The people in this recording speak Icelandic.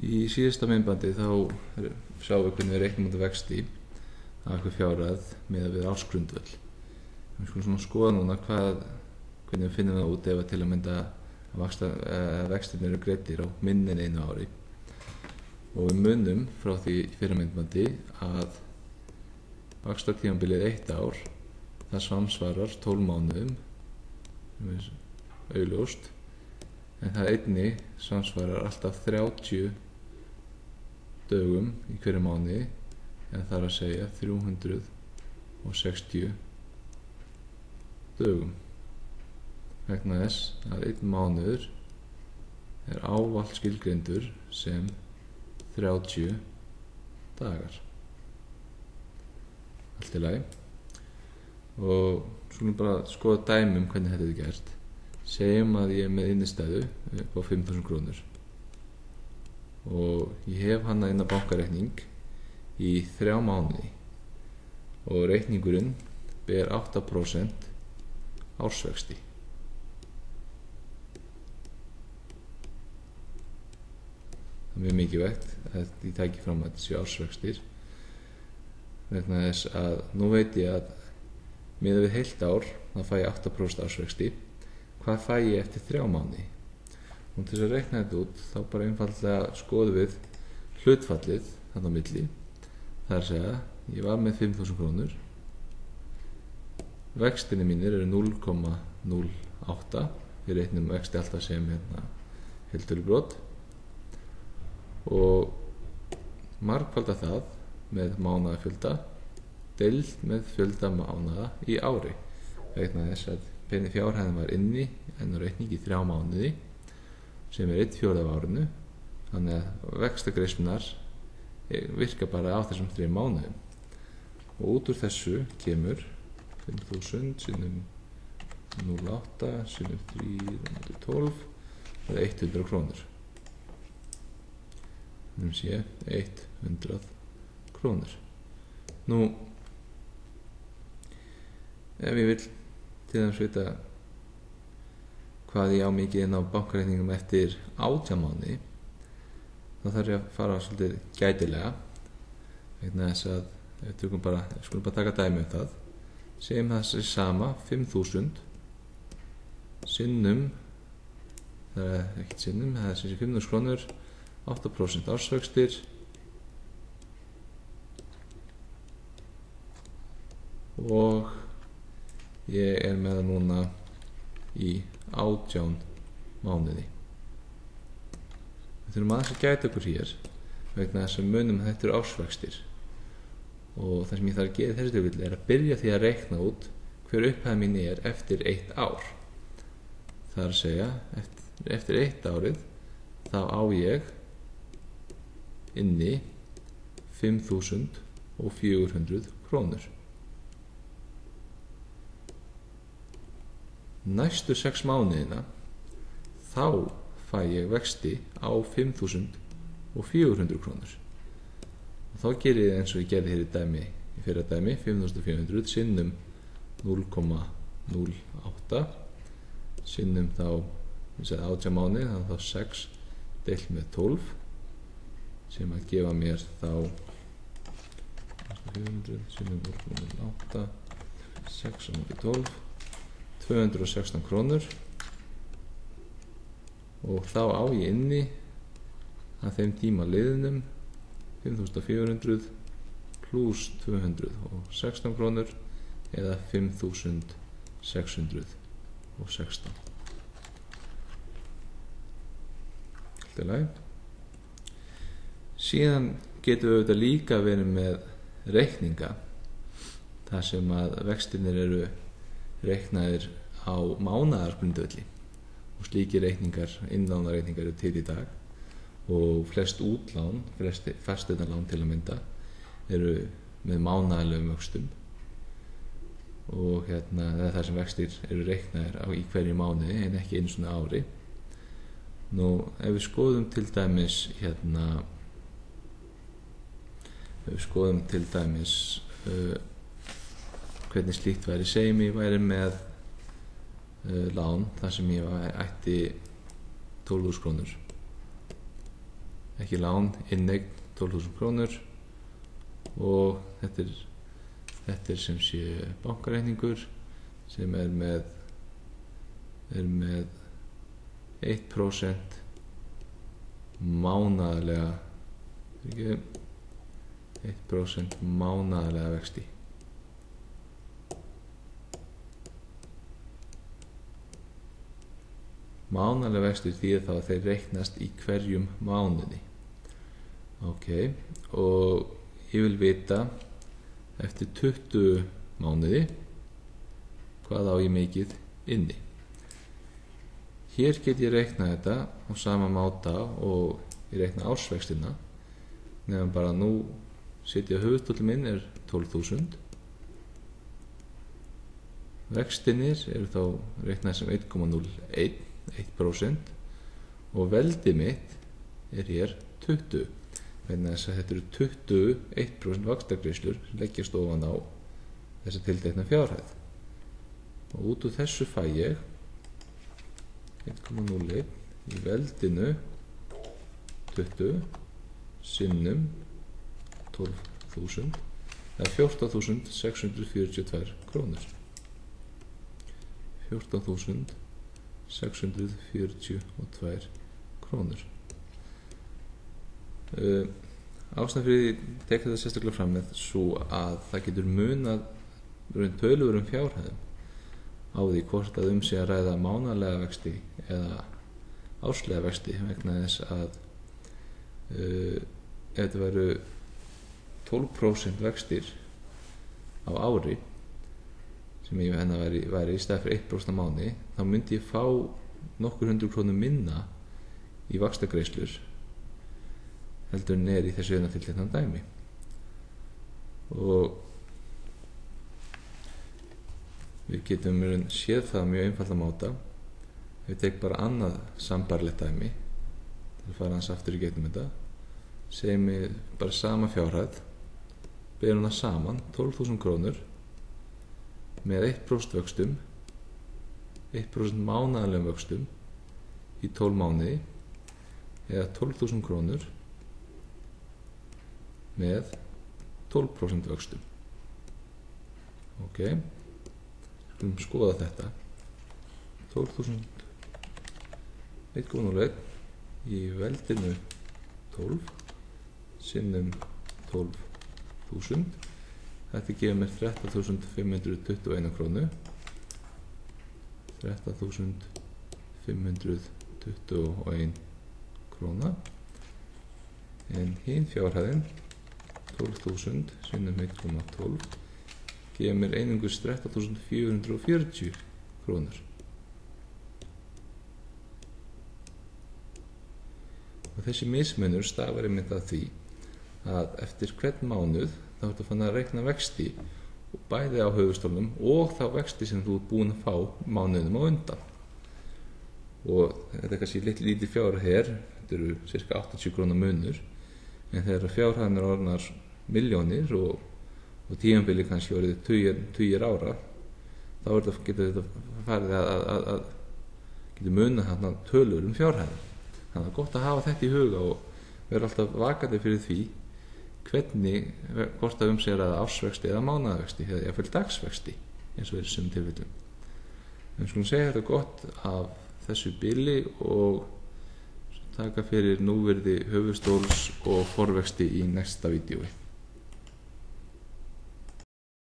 Í síðasta myndbandi þá sjáum við hvernig við reiknum út vexti af einhver fjárhæð miðað við ársgrundvöll. Við skulum svona skoða núna hvernig við finnum það út ef til að mynda vextirnir eru greiddir á minni en einu ári. Og við munum frá því í fyrra myndbandi að vaxtatímabilið 1 ár, það samsvarar 12 mánuðum, augljóst, en það einnig samsvarar alltaf 30 dögum í hverju mánuði, en það er að segja 360 dögum, vegna þess að einn mánuður er ávallt skilgreindur sem 30 dagar. Allt í lagi. Og skulum bara skoða dæmi hvernig þetta er gert. Segjum að ég er með innistæðu upp á 5.000 krónur og ég hef hana inn á bankareikning í 3 mánuði og reikningurinn ber 8% ársvexti. Það er mjög mikilvægt að ég tæki fram að þetta séu ársvextir, vegna þess að nú veit ég að miðað við heilt ár þá fæ ég 8% ársvexti. Hvað fæ ég eftir 3 mánuði? Og til þess að reikna þetta út þá bara einfaldlega skoðum við hlutfallið þarna á milli. Það er að segja, ég var með 5.000 krónur, vextinni mínir eru 0,08, við reiknum vexti alltaf sem heiltölubrot, og margfalda það með mánaðafjölda deilt með fjölda mánaða í ári, vegna þess að fjárhæðin var inni en á reikning í 3 mánuði sem er 1/4 af árinu, þannig að vextagreiðslurnar virka bara á þessum 3 mánuðum, og út úr þessu kemur 5.000 sinnum 0,8 sinnum 312, það er 100 krónur. Nú sé 100 krónur. Nú, ef ég vil til þess að vita hvað ég á mikið inn á bankareikningum eftir 18 mánuði, þá þarf ég að fara svolítið gætilega, vegna þess að við skulum bara taka dæmi það. Segjum það sé sama 5.000 sinnum, það er ekkert sinnum, það er sem sé 5.000 krónur, 8% ársvextir og ég er með það núna í 18 mánuði. Við þurfum aðeins að gæta okkur hér, vegna þess að munum að þetta eru ársvextir, og það sem ég þarf að gera í þessu tilfelli er að byrja því að reikna út hver upphæð mín er eftir 1 ár. Það er að segja, eftir 1 árið þá á ég inni 5.400 krónur. Næstu 6 mánuðina þá fæ ég vexti á 5.400 krónur, og þá gerir ég eins og ég gerði hér í fyrra dæmi, 5.400 sinnum 0,08 sinnum þá 18 mánuði, þannig þá 6 deilt með 12 sem að gefa mér þá 400 sinnum 0,08 6 sinnum 12, 216 krónur, og þá á ég inni að þeim tíma liðnum 5.400 pluss 216 krónur eða 5.616. Allt í lagi. Síðan getum við auðvitað líka verið með reikninga þar sem að vextirnir eru reiknaðir á mánaðargrundvelli, og slíkir reikningar, innlánareikningar eru til í dag, og flest útlán, flest fasteignalán til að mynda, eru með mánaðarlegum vöxtum, og það er það sem vextir eru reiknaðir í hverju mánuði en ekki einu svona ári. Nú, ef við skoðum til dæmis hvernig slíkt væri, segjum ég væri með lán þar sem ég ætti 12.000 krónur ekki lán, inneign 12.000 krónur og þetta er sem sé bankareikningur sem er með 1% mánaðarlega 1% mánaðarlega vexti. Mánaðarlega vexti þýðir þá að þeir reiknast í hverjum mánuði. Ok, og ég vil vita eftir 20 mánuði hvað á ég mikið inni. Hér get ég reiknað þetta á sama máta og ég reikna ársvextina, nefnum bara nú setja höfuðstóllinn minn er 12.000. Vextinir eru þá reiknað sem 1,01% og veldið mitt er hér 20, vegna þess að þetta eru 21% vaxtagreiðslur sem leggjast ofan á þessa tiltekna fjárhæð. Og út úr þessu fæ ég 1,01 í veldinu 20 sinnum 12.000, það er 14.642 krónur. 14.642 krónur. Ástæðan fyrir því tek þetta sérstaklega fram með svo að það getur munað töluverðum fjárhæðum á því hvort að sé að ræða mánaðarlega vexti eða árslega vexti, vegna þess að ef þetta væru 12% vextir á ári sem ég væri í stað fyrir 1% á mánuði, þá myndi ég fá nokkur 100 krónur minna í vaxtagreiðslur heldur en í þessu tiltekna dæmi. Og við getum séð það mjög einfalda máta. Við tek bara annað sambarlegt dæmi til að fara hans aftur í gegnum þetta. Segjum við bara sama fjárhæð, berum það saman 12.000 krónur með 1% vöxtum, 1% mánaðarlegum vöxtum í 12 mánuði, eða 12.000 krónur með 12% vöxtum. Ok, skulum skoða þetta. 12.000 1,01 í veldinu 12 sinnum 12.000, þetta gefur mér 13.521 krónu. 13.521 króna. En hin fjárhæðin 12.000 sinnum 1,12 gefur mér einungis 13.440 krónur. Og þessi mismunur stafar einmitt að því að eftir hvern mánuð þá ertu fann að reikna vexti og bæði á höfuðstólnum og þá vexti sem þú ert búin að fá mánuðum á undan. Og þetta er kannski lítið fjárhæð hér, þetta eru cirka 80 krónar munur, en þegar fjárhæðin er orðnar milljónir og tímabili kannski orðið tugir ára, þá getur þetta farið að getur munað þarna tölur fjárhæðin. Þannig að gott að hafa þetta í huga og vera alltaf vakandi fyrir því hvernig, hvort að sé að ársvexti eða mánaðarvexti eða jafnvel dagsvexti eins og í sumum tilfellum. En skulum segja þetta gott af þessu bili og taka fyrir núvirði höfuðstóls og forvexti í næsta vídeói.